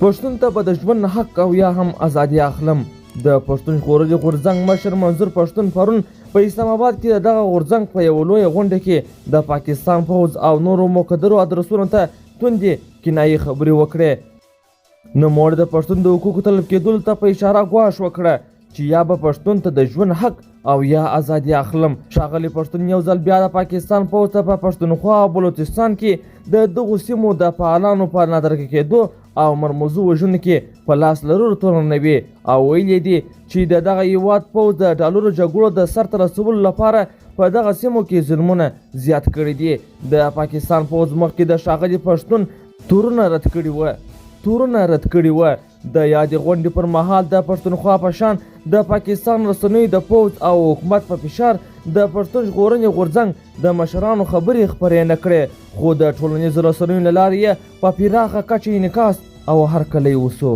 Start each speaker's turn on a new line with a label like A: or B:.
A: پښتون ته به د ژوند حق او یا هم ازادي اخلم. د پښتون ژغورلي غورځنګ مشر منظور پښتون پرون په اسلام آباد کې د دغه غورځنګ په یوه لویه غونډه کې د پاکستان پوځ او نورو مقدرو ادرسونو ته توندې کنایي خبرې وکړې. نوموړي د پښتون د حقوقو طلب کېدلو ته په اشاره ګواښ وکړه چې یا به پښتون ته د ژوند حق او یا ازادي اخلم. ښاغلي پښتون یو ځل بیا د پاکستان پوځ ته په پښتونخوا او بلوچستان کې د دغو سیمو د فعالانو په نادرکه کېدو او مرموزو وژنو کې په لاس لرلو تورنوي او ویلي دي چې د دغه هیواد پوځ د ډالرو جګړو د سرته رسولو لپاره په دغه سیمو کې ظلمونه زیات کړي دي. د پاکستان پوځ مخکې د ښاغلي پښتون تورونه رد کړي وه. د یادې غونډې پر مهال د پښتونخوا په شان د پاکستان رسنیو د پوځ او حکومت په فشار د پښتون ژغورنې غورځنګ د مشرانو خبرې خپرې نه کړې، خو د ټولنیزو رسنیو له لارې یې په پراخه کچه انعکاس او هرکلی وسو.